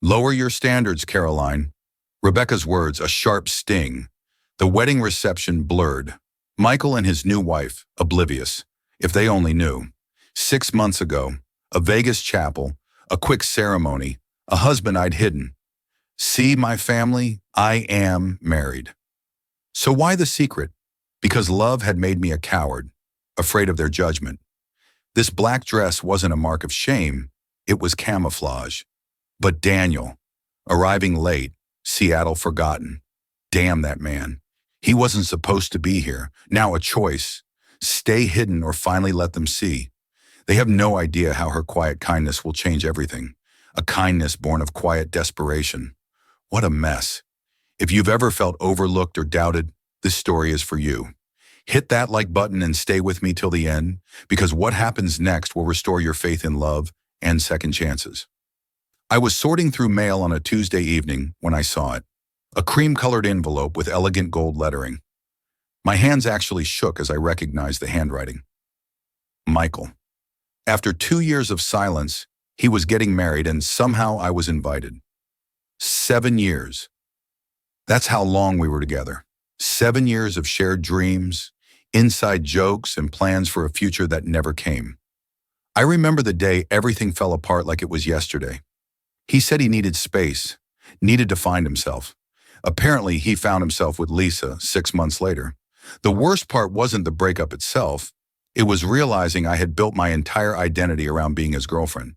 Lower your standards, Caroline. Rebecca's words, a sharp sting. The wedding reception blurred. Michael and his new wife, oblivious. If they only knew. 6 months ago, a Vegas chapel, a quick ceremony, a husband I'd hidden. See, my family, I am married. So why the secret? Because love had made me a coward, afraid of their judgment. This black dress wasn't a mark of shame, it was camouflage. But Daniel, arriving late, Seattle forgotten. Damn that man. He wasn't supposed to be here. Now a choice. Stay hidden or finally let them see. They have no idea how her quiet kindness will change everything. A kindness born of quiet desperation. What a mess. If you've ever felt overlooked or doubted, this story is for you. Hit that like button and stay with me till the end, because what happens next will restore your faith in love and second chances. I was sorting through mail on a Tuesday evening when I saw it. A cream-colored envelope with elegant gold lettering. My hands actually shook as I recognized the handwriting. Michael. After 2 years of silence, he was getting married and somehow I was invited. 7 years. That's how long we were together. 7 years of shared dreams, inside jokes, and plans for a future that never came. I remember the day everything fell apart like it was yesterday. He said he needed space, needed to find himself. Apparently, he found himself with Lisa 6 months later. The worst part wasn't the breakup itself. It was realizing I had built my entire identity around being his girlfriend.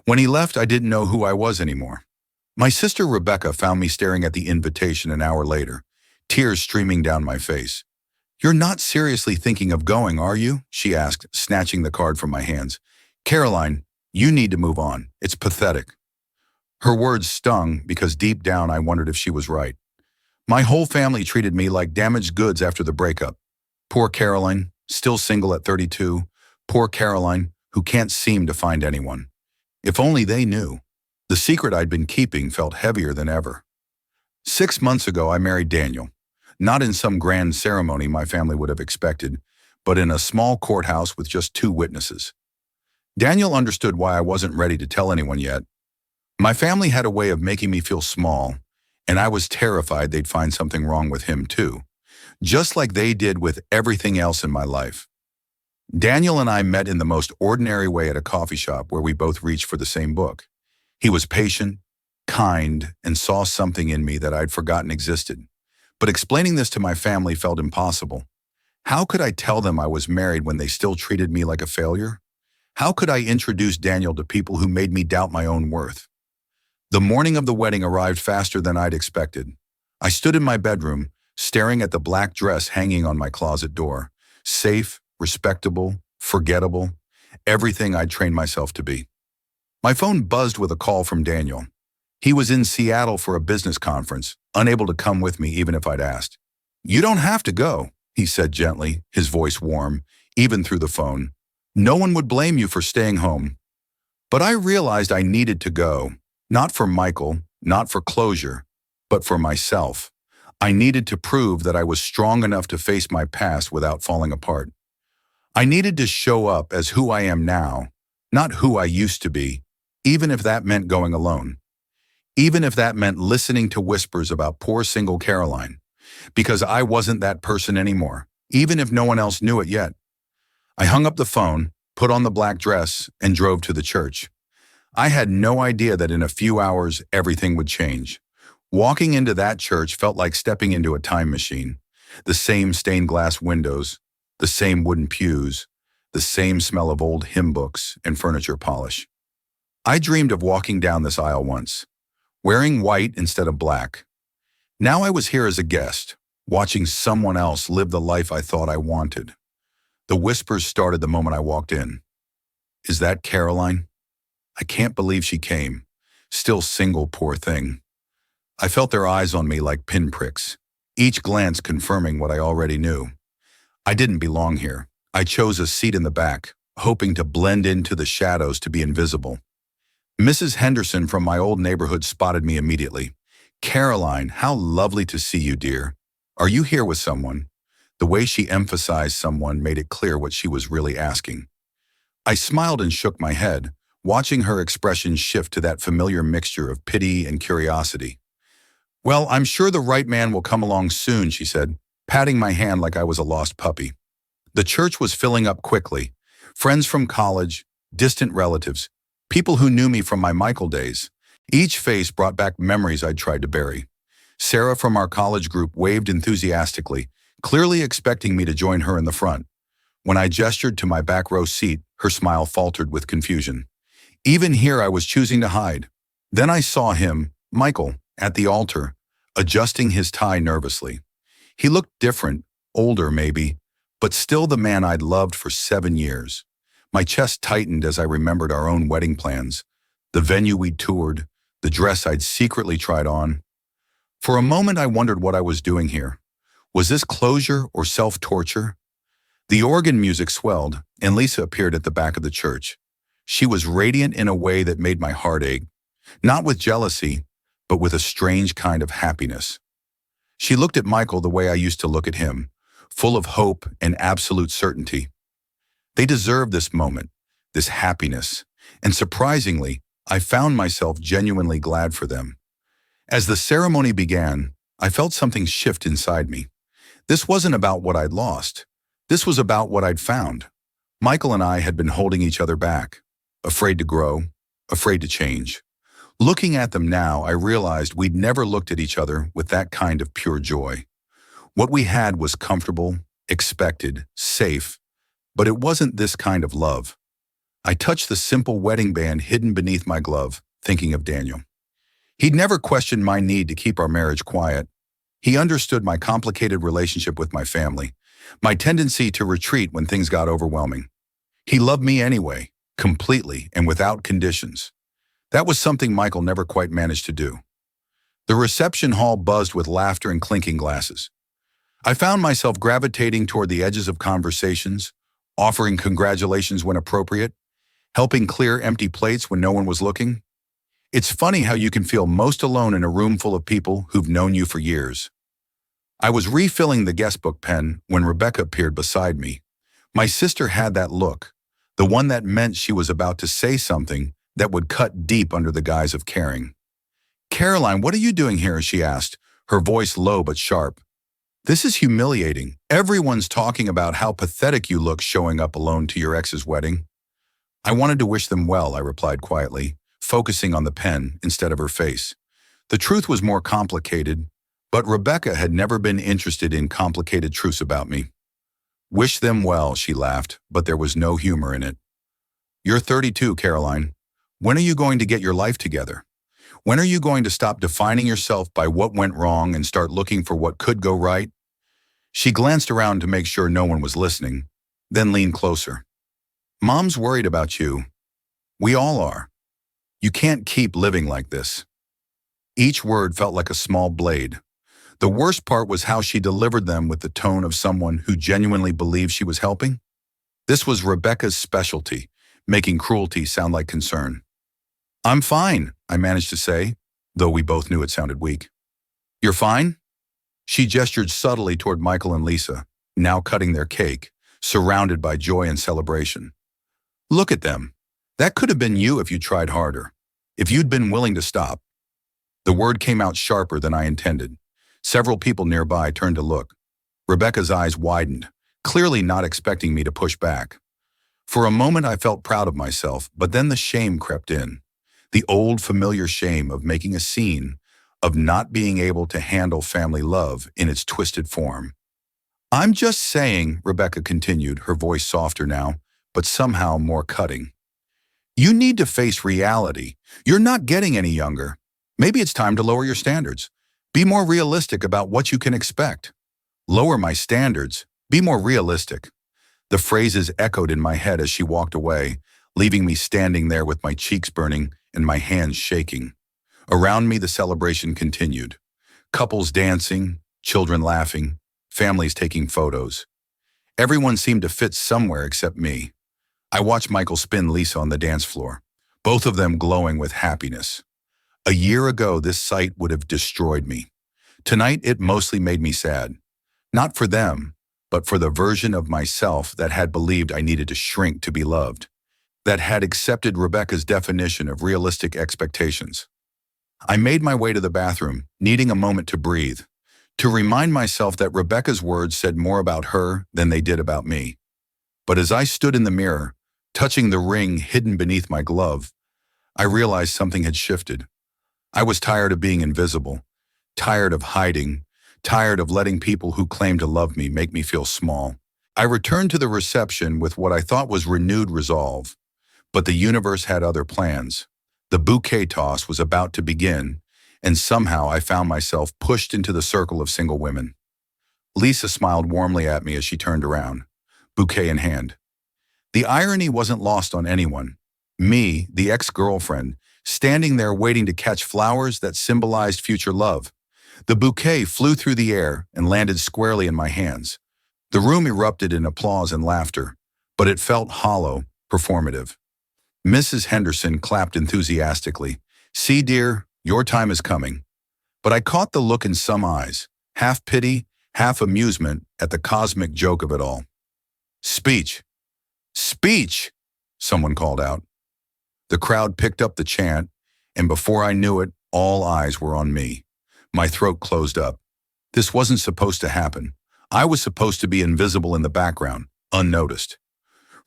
When he left, I didn't know who I was anymore. My sister Rebecca found me staring at the invitation an hour later, tears streaming down my face. "You're not seriously thinking of going, are you?" she asked, snatching the card from my hands. "Caroline, you need to move on. It's pathetic." Her words stung because deep down I wondered if she was right. My whole family treated me like damaged goods after the breakup. Poor Caroline, still single at 32. Poor Caroline, who can't seem to find anyone. If only they knew. The secret I'd been keeping felt heavier than ever. 6 months ago, I married Daniel. Not in some grand ceremony my family would have expected, but in a small courthouse with just 2 witnesses. Daniel understood why I wasn't ready to tell anyone yet. My family had a way of making me feel small, and I was terrified they'd find something wrong with him too, just like they did with everything else in my life. Daniel and I met in the most ordinary way at a coffee shop where we both reached for the same book. He was patient, kind, and saw something in me that I'd forgotten existed. But explaining this to my family felt impossible. How could I tell them I was married when they still treated me like a failure? How could I introduce Daniel to people who made me doubt my own worth? The morning of the wedding arrived faster than I'd expected. I stood in my bedroom, staring at the black dress hanging on my closet door. Safe, respectable, forgettable, everything I'd trained myself to be. My phone buzzed with a call from Daniel. He was in Seattle for a business conference, unable to come with me even if I'd asked. "You don't have to go," he said gently, his voice warm, even through the phone. "No one would blame you for staying home." But I realized I needed to go. Not for Michael, not for closure, but for myself. I needed to prove that I was strong enough to face my past without falling apart. I needed to show up as who I am now, not who I used to be, even if that meant going alone. Even if that meant listening to whispers about poor single Caroline, because I wasn't that person anymore, even if no one else knew it yet. I hung up the phone, put on the black dress, and drove to the church. I had no idea that in a few hours everything would change. Walking into that church felt like stepping into a time machine. The same stained glass windows, the same wooden pews, the same smell of old hymn books and furniture polish. I dreamed of walking down this aisle once, wearing white instead of black. Now I was here as a guest, watching someone else live the life I thought I wanted. The whispers started the moment I walked in. "Is that Caroline? I can't believe she came. Still single, poor thing." I felt their eyes on me like pinpricks, each glance confirming what I already knew. I didn't belong here. I chose a seat in the back, hoping to blend into the shadows to be invisible. Mrs. Henderson from my old neighborhood spotted me immediately. "Caroline, how lovely to see you, dear. Are you here with someone?" The way she emphasized someone made it clear what she was really asking. I smiled and shook my head, watching her expression shift to that familiar mixture of pity and curiosity. "Well, I'm sure the right man will come along soon," she said, patting my hand like I was a lost puppy. The church was filling up quickly. Friends from college, distant relatives, people who knew me from my Michael days. Each face brought back memories I'd tried to bury. Sarah from our college group waved enthusiastically, clearly expecting me to join her in the front. When I gestured to my back row seat, her smile faltered with confusion. Even here I was choosing to hide. Then I saw him, Michael, at the altar, adjusting his tie nervously. He looked different, older maybe, but still the man I'd loved for 7 years. My chest tightened as I remembered our own wedding plans, the venue we'd toured, the dress I'd secretly tried on. For a moment I wondered what I was doing here. Was this closure or self-torture? The organ music swelled, and Lisa appeared at the back of the church. She was radiant in a way that made my heart ache, not with jealousy, but with a strange kind of happiness. She looked at Michael the way I used to look at him, full of hope and absolute certainty. They deserved this moment, this happiness, and surprisingly, I found myself genuinely glad for them. As the ceremony began, I felt something shift inside me. This wasn't about what I'd lost. This was about what I'd found. Michael and I had been holding each other back, afraid to grow, afraid to change. Looking at them now, I realized we'd never looked at each other with that kind of pure joy. What we had was comfortable, expected, safe, but it wasn't this kind of love. I touched the simple wedding band hidden beneath my glove, thinking of Daniel. He'd never questioned my need to keep our marriage quiet. He understood my complicated relationship with my family, my tendency to retreat when things got overwhelming. He loved me anyway, completely and without conditions. That was something Michael never quite managed to do. The reception hall buzzed with laughter and clinking glasses. I found myself gravitating toward the edges of conversations, offering congratulations when appropriate, helping clear empty plates when no one was looking. It's funny how you can feel most alone in a room full of people who've known you for years. I was refilling the guestbook pen when Rebecca appeared beside me. My sister had that look, the one that meant she was about to say something that would cut deep under the guise of caring. "Caroline, what are you doing here?" she asked, her voice low but sharp. "This is humiliating. Everyone's talking about how pathetic you look showing up alone to your ex's wedding." "I wanted to wish them well," I replied quietly, focusing on the pen instead of her face. The truth was more complicated, but Rebecca had never been interested in complicated truths about me. "Wish them well," she laughed, but there was no humor in it. "You're 32, Caroline. When are you going to get your life together? When are you going to stop defining yourself by what went wrong and start looking for what could go right?" She glanced around to make sure no one was listening, then leaned closer. "Mom's worried about you. We all are. You can't keep living like this." Each word felt like a small blade. The worst part was how she delivered them with the tone of someone who genuinely believed she was helping. This was Rebecca's specialty, making cruelty sound like concern. "I'm fine," I managed to say, though we both knew it sounded weak. "You're fine?" She gestured subtly toward Michael and Lisa, now cutting their cake, surrounded by joy and celebration. "Look at them. That could have been you if you tried harder, if you'd been willing to stop." The word came out sharper than I intended. Several people nearby turned to look. Rebecca's eyes widened, clearly not expecting me to push back. For a moment I felt proud of myself, but then the shame crept in. The old familiar shame of making a scene, of not being able to handle family love in its twisted form. "I'm just saying," Rebecca continued, her voice softer now, but somehow more cutting. "You need to face reality. You're not getting any younger. Maybe it's time to lower your standards. Be more realistic about what you can expect." "Lower my standards. Be more realistic." The phrases echoed in my head as she walked away, leaving me standing there with my cheeks burning and my hands shaking. Around me, the celebration continued. Couples dancing, children laughing, families taking photos. Everyone seemed to fit somewhere except me. I watched Michael spin Lisa on the dance floor, both of them glowing with happiness. A year ago, this sight would have destroyed me. Tonight, it mostly made me sad. Not for them, but for the version of myself that had believed I needed to shrink to be loved. that had accepted Rebecca's definition of realistic expectations. I made my way to the bathroom, needing a moment to breathe, to remind myself that Rebecca's words said more about her than they did about me. But as I stood in the mirror, touching the ring hidden beneath my glove, I realized something had shifted. I was tired of being invisible, tired of hiding, tired of letting people who claimed to love me make me feel small. I returned to the reception with what I thought was renewed resolve, but the universe had other plans. The bouquet toss was about to begin, and somehow I found myself pushed into the circle of single women. Lisa smiled warmly at me as she turned around, bouquet in hand. The irony wasn't lost on anyone. Me, the ex-girlfriend, standing there waiting to catch flowers that symbolized future love. The bouquet flew through the air and landed squarely in my hands. The room erupted in applause and laughter, but it felt hollow, performative. Mrs. Henderson clapped enthusiastically. "See, dear, your time is coming." But I caught the look in some eyes, half pity, half amusement at the cosmic joke of it all. "Speech! Speech!" someone called out. The crowd picked up the chant, and before I knew it, all eyes were on me. My throat closed up. This wasn't supposed to happen. I was supposed to be invisible in the background, unnoticed.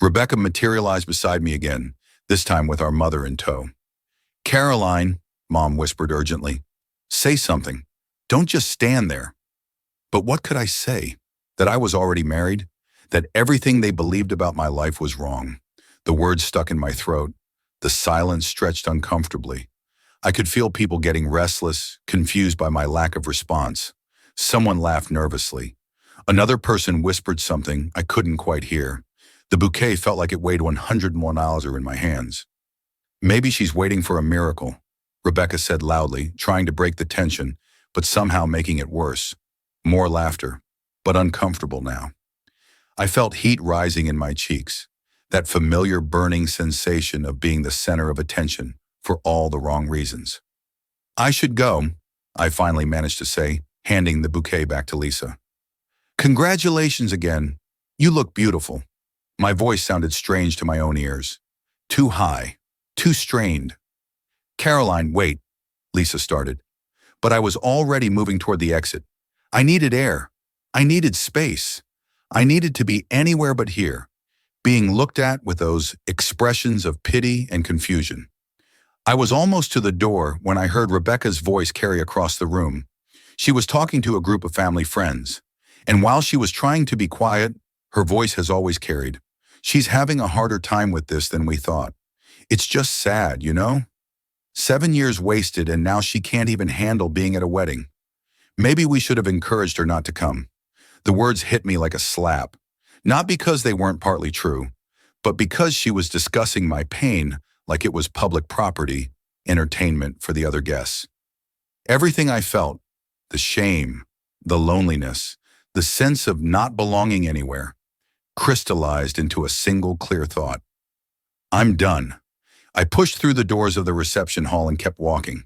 Rebecca materialized beside me again, this time with our mother in tow. "Caroline," Mom whispered urgently, "say something. Don't just stand there." But what could I say? That I was already married? That everything they believed about my life was wrong? The words stuck in my throat. The silence stretched uncomfortably. I could feel people getting restless, confused by my lack of response. Someone laughed nervously. Another person whispered something I couldn't quite hear. The bouquet felt like it weighed 101 ounces in my hands. "Maybe she's waiting for a miracle," Rebecca said loudly, trying to break the tension, but somehow making it worse. More laughter, but uncomfortable now. I felt heat rising in my cheeks, that familiar burning sensation of being the center of attention for all the wrong reasons. "I should go," I finally managed to say, handing the bouquet back to Lisa. "Congratulations again. You look beautiful." My voice sounded strange to my own ears. Too high, too strained. "Caroline, wait," Lisa started. But I was already moving toward the exit. I needed air. I needed space. I needed to be anywhere but here, being looked at with those expressions of pity and confusion. I was almost to the door when I heard Rebecca's voice carry across the room. She was talking to a group of family friends, and while she was trying to be quiet, her voice has always carried. "She's having a harder time with this than we thought. It's just sad, you know? 7 years wasted and now she can't even handle being at a wedding. Maybe we should have encouraged her not to come." The words hit me like a slap, not because they weren't partly true, but because she was discussing my pain like it was public property, entertainment for the other guests. Everything I felt, the shame, the loneliness, the sense of not belonging anywhere, crystallized into a single clear thought. I'm done. I pushed through the doors of the reception hall and kept walking.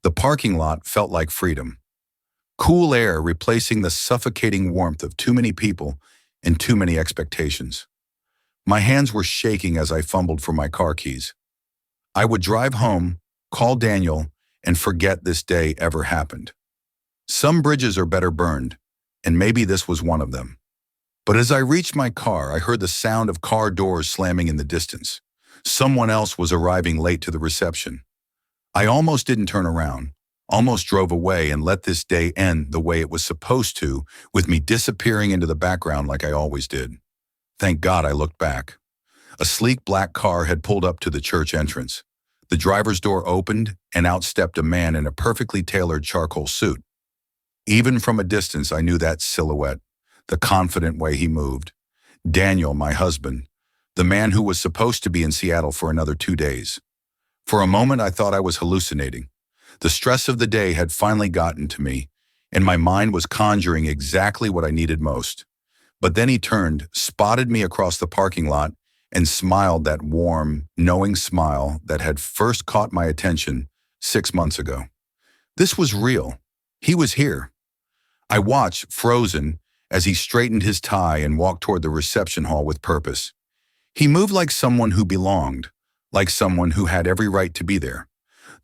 The parking lot felt like freedom. Cool air replacing the suffocating warmth of too many people and too many expectations. My hands were shaking as I fumbled for my car keys. I would drive home, call Daniel, and forget this day ever happened. Some bridges are better burned, and maybe this was one of them. But as I reached my car, I heard the sound of car doors slamming in the distance. Someone else was arriving late to the reception. I almost didn't turn around, almost drove away and let this day end the way it was supposed to, with me disappearing into the background like I always did. Thank God I looked back. A sleek black car had pulled up to the church entrance. The driver's door opened, and out stepped a man in a perfectly tailored charcoal suit. Even from a distance, I knew that silhouette, the confident way he moved. Daniel, my husband, the man who was supposed to be in Seattle for another 2 days. For a moment, I thought I was hallucinating. The stress of the day had finally gotten to me, and my mind was conjuring exactly what I needed most. But then he turned, spotted me across the parking lot, and smiled that warm, knowing smile that had first caught my attention 6 months ago. This was real. He was here. I watched, frozen, as he straightened his tie and walked toward the reception hall with purpose. He moved like someone who belonged, like someone who had every right to be there,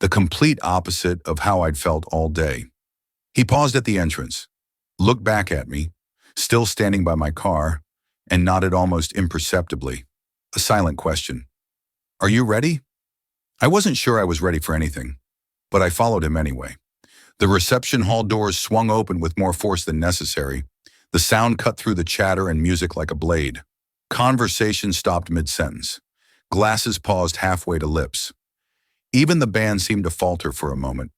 the complete opposite of how I'd felt all day. He paused at the entrance, looked back at me, still standing by my car, and nodded almost imperceptibly. A silent question. Are you ready? I wasn't sure I was ready for anything, but I followed him anyway. The reception hall doors swung open with more force than necessary. The sound cut through the chatter and music like a blade. Conversation stopped mid-sentence. Glasses paused halfway to lips. Even the band seemed to falter for a moment.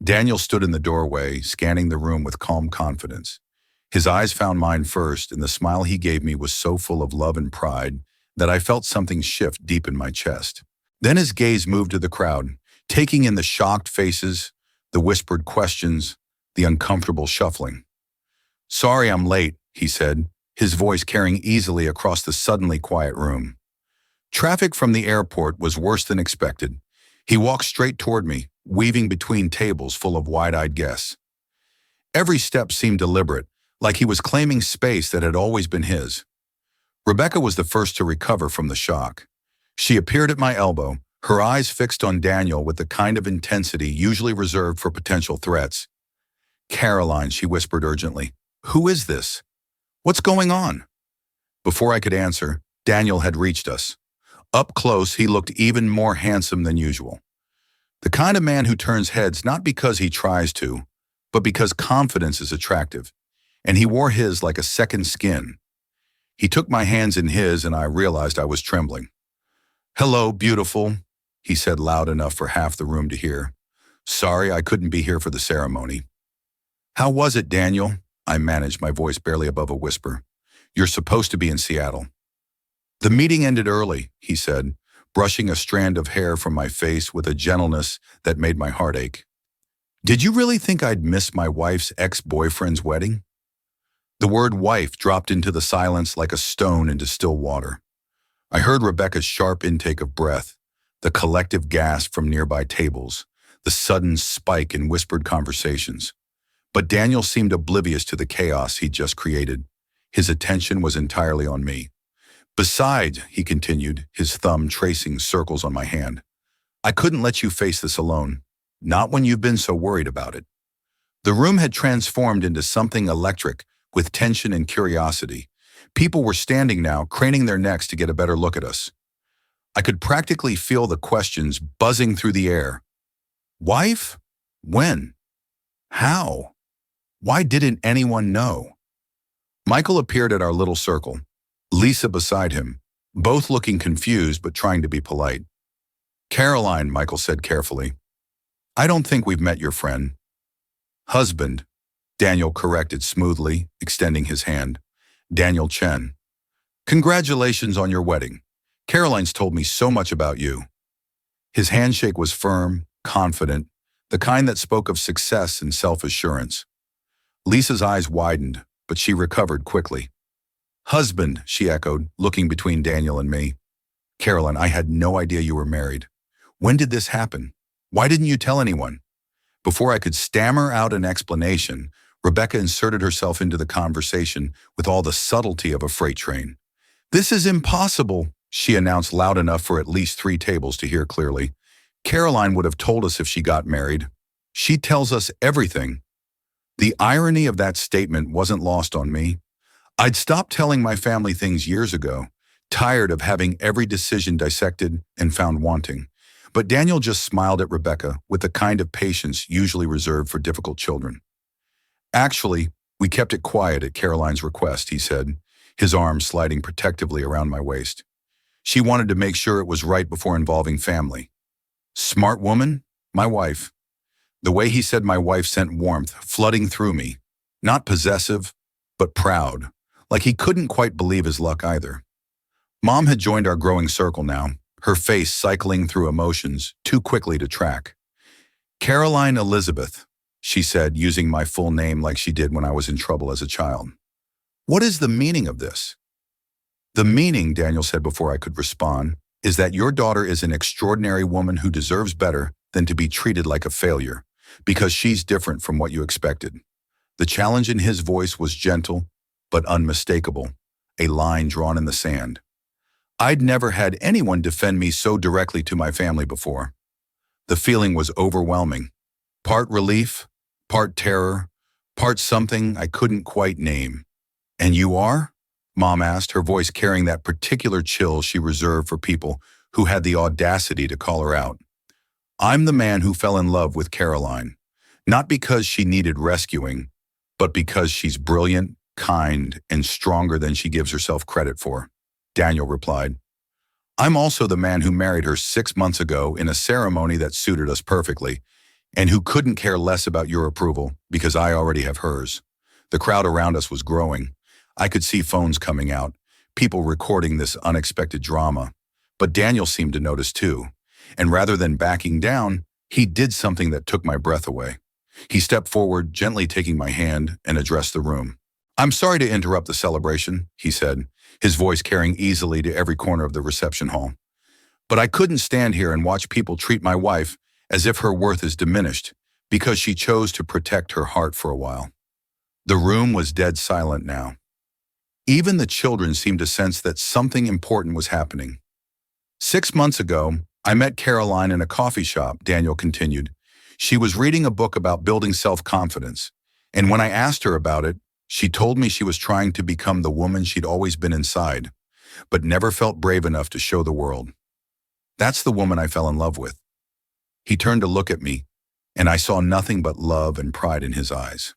Daniel stood in the doorway, scanning the room with calm confidence. His eyes found mine first, and the smile he gave me was so full of love and pride that I felt something shift deep in my chest. Then his gaze moved to the crowd, taking in the shocked faces, the whispered questions, the uncomfortable shuffling. Sorry I'm late, he said, his voice carrying easily across the suddenly quiet room. Traffic from the airport was worse than expected. He walked straight toward me, weaving between tables full of wide-eyed guests. Every step seemed deliberate, like he was claiming space that had always been his. Rebecca was the first to recover from the shock. She appeared at my elbow, her eyes fixed on Daniel with the kind of intensity usually reserved for potential threats. Caroline, she whispered urgently, who is this? What's going on? Before I could answer, Daniel had reached us. Up close, he looked even more handsome than usual. The kind of man who turns heads not because he tries to, but because confidence is attractive, and he wore his like a second skin. He took my hands in his, and I realized I was trembling. Hello, beautiful, he said loud enough for half the room to hear. Sorry I couldn't be here for the ceremony. How was it, Daniel? I managed, my voice barely above a whisper. You're supposed to be in Seattle. The meeting ended early, he said, brushing a strand of hair from my face with a gentleness that made my heart ache. Did you really think I'd miss my wife's ex-boyfriend's wedding? The word wife dropped into the silence like a stone into still water. I heard Rebecca's sharp intake of breath, the collective gasp from nearby tables, the sudden spike in whispered conversations. But Daniel seemed oblivious to the chaos he'd just created. His attention was entirely on me. Besides, he continued, his thumb tracing circles on my hand, I couldn't let you face this alone, not when you've been so worried about it. The room had transformed into something electric, with tension and curiosity. People were standing now, craning their necks to get a better look at us. I could practically feel the questions buzzing through the air. Wife? When? How? Why didn't anyone know? Michael appeared at our little circle, Lisa beside him, both looking confused but trying to be polite. Caroline, Michael said carefully. I don't think we've met your friend. Husband, Daniel corrected smoothly, extending his hand. Daniel Chen. Congratulations on your wedding. Caroline's told me so much about you. His handshake was firm, confident, the kind that spoke of success and self-assurance. Lisa's eyes widened, but she recovered quickly. Husband, she echoed, looking between Daniel and me. Caroline, I had no idea you were married. When did this happen? Why didn't you tell anyone? Before I could stammer out an explanation, Rebecca inserted herself into the conversation with all the subtlety of a freight train. This is impossible, she announced loud enough for at least 3 tables to hear clearly. Caroline would have told us if she got married. She tells us everything. The irony of that statement wasn't lost on me. I'd stopped telling my family things years ago, tired of having every decision dissected and found wanting. But Daniel just smiled at Rebecca with the kind of patience usually reserved for difficult children. Actually, we kept it quiet at Caroline's request, he said, his arm sliding protectively around my waist. She wanted to make sure it was right before involving family. Smart woman, my wife. The way he said my wife sent warmth flooding through me, not possessive, but proud, like he couldn't quite believe his luck either. Mom had joined our growing circle now, her face cycling through emotions too quickly to track. Caroline Elizabeth, she said, using my full name like she did when I was in trouble as a child. What is the meaning of this? The meaning, Daniel said before I could respond, is that your daughter is an extraordinary woman who deserves better than to be treated like a failure, because she's different from what you expected. The challenge in his voice was gentle, but unmistakable, a line drawn in the sand. I'd never had anyone defend me so directly to my family before. The feeling was overwhelming. Part relief, part terror, part something I couldn't quite name. "And you are?" Mom asked, her voice carrying that particular chill she reserved for people who had the audacity to call her out. "I'm the man who fell in love with Caroline. Not because she needed rescuing, but because she's brilliant, kind, and stronger than she gives herself credit for," Daniel replied. "I'm also the man who married her 6 months ago in a ceremony that suited us perfectly, and who couldn't care less about your approval because I already have hers." The crowd around us was growing. I could see phones coming out, people recording this unexpected drama. But Daniel seemed to notice too, and rather than backing down, he did something that took my breath away. He stepped forward, gently taking my hand, and addressed the room. "I'm sorry to interrupt the celebration," he said, his voice carrying easily to every corner of the reception hall. "But I couldn't stand here and watch people treat my wife as if her worth is diminished because she chose to protect her heart for a while." The room was dead silent now. Even the children seemed to sense that something important was happening. "6 months ago, I met Caroline in a coffee shop," Daniel continued. "She was reading a book about building self-confidence, and when I asked her about it, she told me she was trying to become the woman she'd always been inside, but never felt brave enough to show the world. That's the woman I fell in love with." He turned to look at me, and I saw nothing but love and pride in his eyes.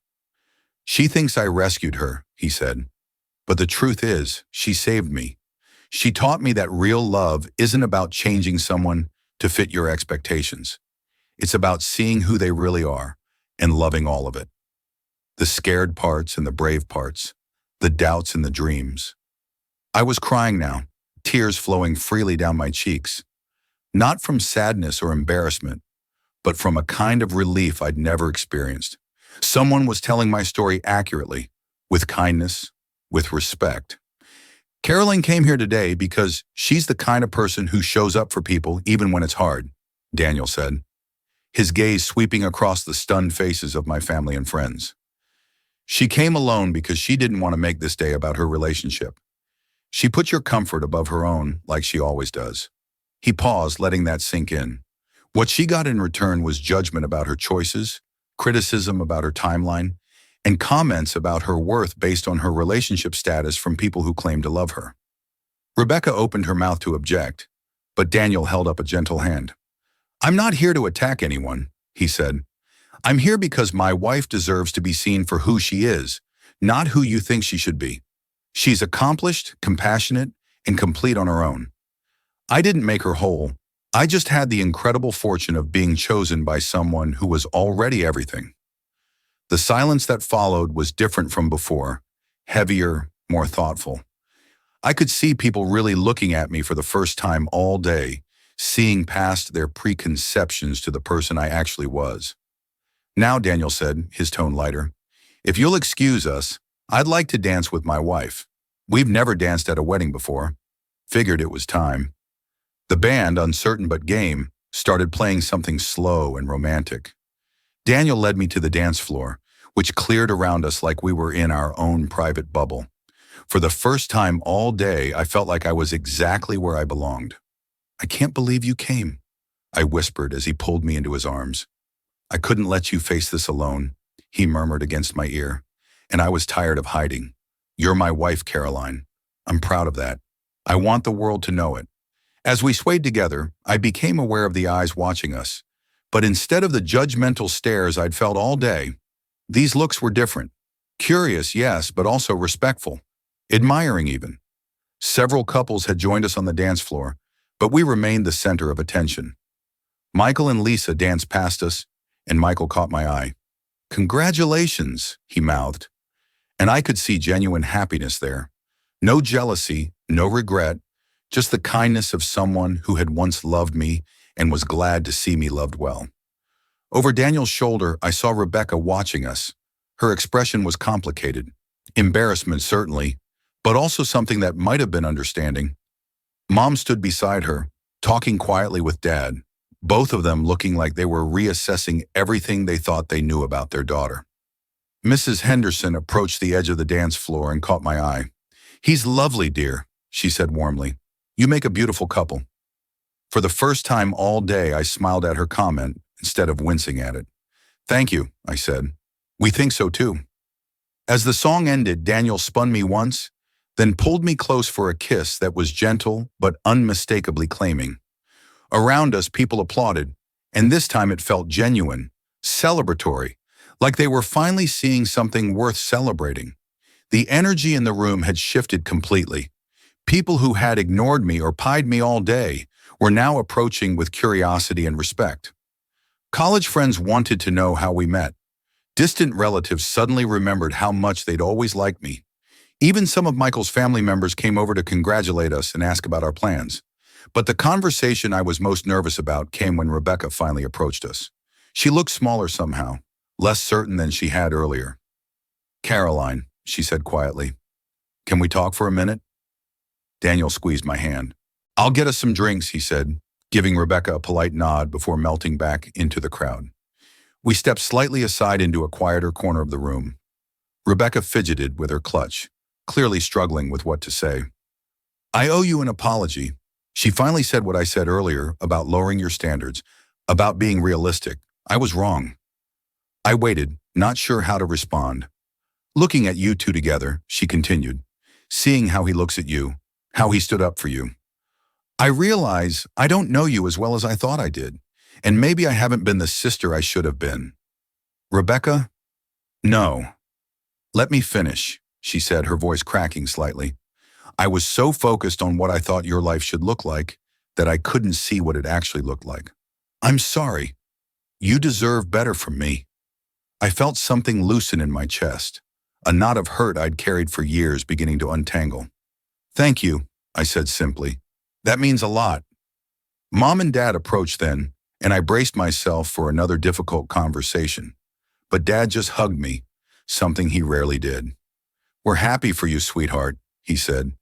"She thinks I rescued her," he said. "But the truth is, she saved me. She taught me that real love isn't about changing someone to fit your expectations. It's about seeing who they really are and loving all of it. The scared parts and the brave parts, the doubts and the dreams." I was crying now, tears flowing freely down my cheeks. Not from sadness or embarrassment, but from a kind of relief I'd never experienced. Someone was telling my story accurately, with kindness, with respect. "Caroline came here today because she's the kind of person who shows up for people even when it's hard," Daniel said, his gaze sweeping across the stunned faces of my family and friends. "She came alone because she didn't want to make this day about her relationship. She put your comfort above her own, like she always does." He paused, letting that sink in. What she got in return was judgment about her choices, criticism about her timeline, and comments about her worth based on her relationship status from people who claimed to love her. Rebecca opened her mouth to object, but Daniel held up a gentle hand. "I'm not here to attack anyone," he said. "I'm here because my wife deserves to be seen for who she is, not who you think she should be. She's accomplished, compassionate, and complete on her own. I didn't make her whole. I just had the incredible fortune of being chosen by someone who was already everything." The silence that followed was different from before, heavier, more thoughtful. I could see people really looking at me for the first time all day, seeing past their preconceptions to the person I actually was. "Now," Daniel said, his tone lighter, "if you'll excuse us, I'd like to dance with my wife. We've never danced at a wedding before." Figured it was time. The band, uncertain but game, started playing something slow and romantic. Daniel led me to the dance floor, which cleared around us like we were in our own private bubble. For the first time all day, I felt like I was exactly where I belonged. "I can't believe you came," I whispered as he pulled me into his arms. "I couldn't let you face this alone," he murmured against my ear, "and I was tired of hiding. You're my wife, Caroline. I'm proud of that. I want the world to know it." As we swayed together, I became aware of the eyes watching us. But instead of the judgmental stares I'd felt all day, these looks were different. Curious, yes, but also respectful. Admiring even. Several couples had joined us on the dance floor, but we remained the center of attention. Michael and Lisa danced past us, and Michael caught my eye. "Congratulations," he mouthed. And I could see genuine happiness there. No jealousy, no regret, just the kindness of someone who had once loved me and was glad to see me loved well. Over Daniel's shoulder, I saw Rebecca watching us. Her expression was complicated. Embarrassment, certainly, but also something that might have been understanding. Mom stood beside her, talking quietly with Dad, both of them looking like they were reassessing everything they thought they knew about their daughter. Mrs. Henderson approached the edge of the dance floor and caught my eye. "He's lovely, dear," she said warmly. You make a beautiful couple." For the first time all day, I smiled at her comment instead of wincing at it. "Thank you," I said. "We think so too." As the song ended, Daniel spun me once, then pulled me close for a kiss that was gentle but unmistakably claiming. Around us, people applauded, and this time it felt genuine, celebratory, like they were finally seeing something worth celebrating. The energy in the room had shifted completely. People who had ignored me or pied me all day were now approaching with curiosity and respect. College friends wanted to know how we met. Distant relatives suddenly remembered how much they'd always liked me. Even some of Michael's family members came over to congratulate us and ask about our plans. But the conversation I was most nervous about came when Rebecca finally approached us. She looked smaller somehow, less certain than she had earlier. "Caroline," she said quietly, "can we talk for a minute?" Daniel squeezed my hand. "I'll get us some drinks," he said, giving Rebecca a polite nod before melting back into the crowd. We stepped slightly aside into a quieter corner of the room. Rebecca fidgeted with her clutch, clearly struggling with what to say. "I owe you an apology." She finally said what I said earlier about lowering your standards, about being realistic. "I was wrong." I waited, not sure how to respond. "Looking at you two together," she continued, "seeing how he looks at you, how he stood up for you. I realize I don't know you as well as I thought I did, and maybe I haven't been the sister I should have been." "Rebecca?" "No. Let me finish," she said, her voice cracking slightly. "I was so focused on what I thought your life should look like that I couldn't see what it actually looked like. I'm sorry. You deserve better from me." I felt something loosen in my chest, a knot of hurt I'd carried for years beginning to untangle. "Thank you," I said simply. "That means a lot." Mom and Dad approached then, and I braced myself for another difficult conversation. But Dad just hugged me, something he rarely did. "We're happy for you, sweetheart," he said.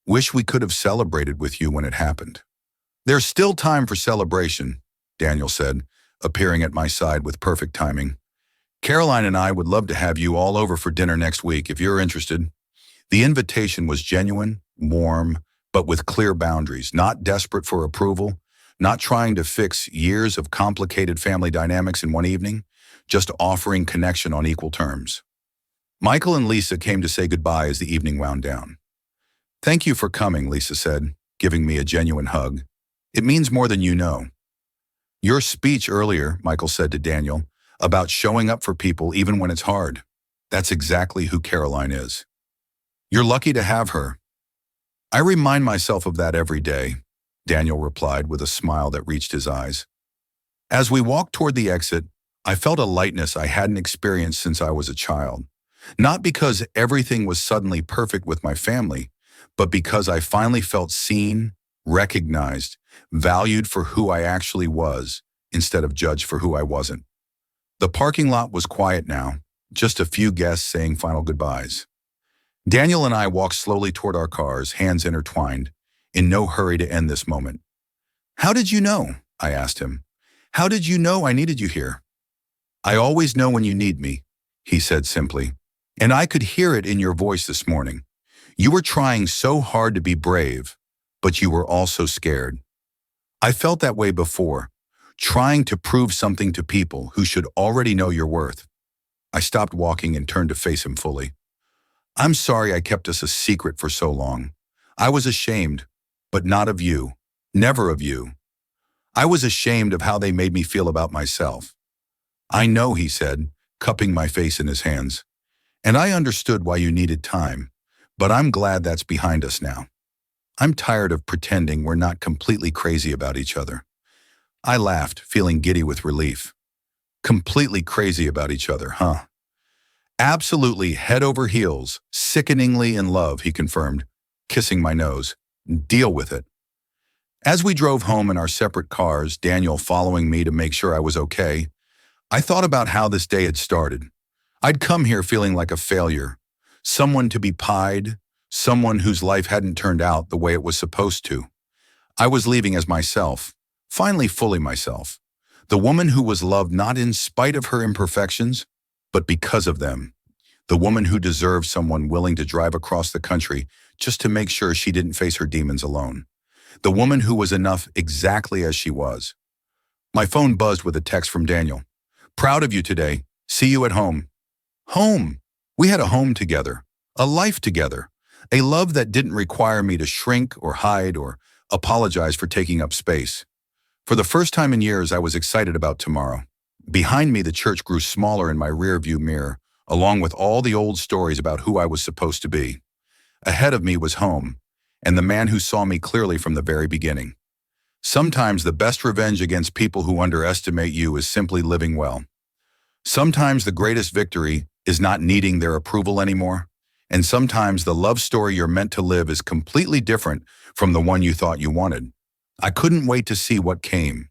"Wish we could have celebrated with you when it happened." "There's still time for celebration," Daniel said, appearing at my side with perfect timing. "Caroline and I would love to have you all over for dinner next week if you're interested." The invitation was genuine, warm, but with clear boundaries, not desperate for approval, not trying to fix years of complicated family dynamics in one evening, just offering connection on equal terms. Michael and Lisa came to say goodbye as the evening wound down. "Thank you for coming," Lisa said, giving me a genuine hug. "It means more than you know." "Your speech earlier," Michael said to Daniel, "about showing up for people even when it's hard. That's exactly who Caroline is. You're lucky to have her." "I remind myself of that every day," Daniel replied with a smile that reached his eyes. As we walked toward the exit, I felt a lightness I hadn't experienced since I was a child. Not because everything was suddenly perfect with my family, but because I finally felt seen, recognized, valued for who I actually was, instead of judged for who I wasn't. The parking lot was quiet now, just a few guests saying final goodbyes. Daniel and I walked slowly toward our cars, hands intertwined, in no hurry to end this moment. "How did you know?" I asked him. "How did you know I needed you here?" "I always know when you need me," he said simply. "And I could hear it in your voice this morning. You were trying so hard to be brave, but you were also scared." I felt that way before, trying to prove something to people who should already know your worth. I stopped walking and turned to face him fully. "I'm sorry I kept us a secret for so long. I was ashamed, but not of you, never of you. I was ashamed of how they made me feel about myself." "I know," he said, cupping my face in his hands. "And I understood why you needed time, but I'm glad that's behind us now. I'm tired of pretending we're not completely crazy about each other." I laughed, feeling giddy with relief. "Completely crazy about each other, huh?" "Absolutely head over heels, sickeningly in love," he confirmed, kissing my nose. "Deal with it." As we drove home in our separate cars, Daniel following me to make sure I was okay, I thought about how this day had started. I'd come here feeling like a failure, someone to be pied, someone whose life hadn't turned out the way it was supposed to. I was leaving as myself, finally fully myself, the woman who was loved not in spite of her imperfections, but because of them, the woman who deserved someone willing to drive across the country just to make sure she didn't face her demons alone. The woman who was enough exactly as she was. My phone buzzed with a text from Daniel. Proud of you today. See you at home. Home. We had a home together, a life together, a love that didn't require me to shrink or hide or apologize for taking up space. For the first time in years, I was excited about tomorrow. Behind me, the church grew smaller in my rearview mirror, along with all the old stories about who I was supposed to be. Ahead of me was home, and the man who saw me clearly from the very beginning. Sometimes the best revenge against people who underestimate you is simply living well. Sometimes the greatest victory is not needing their approval anymore, and sometimes the love story you're meant to live is completely different from the one you thought you wanted. I couldn't wait to see what came.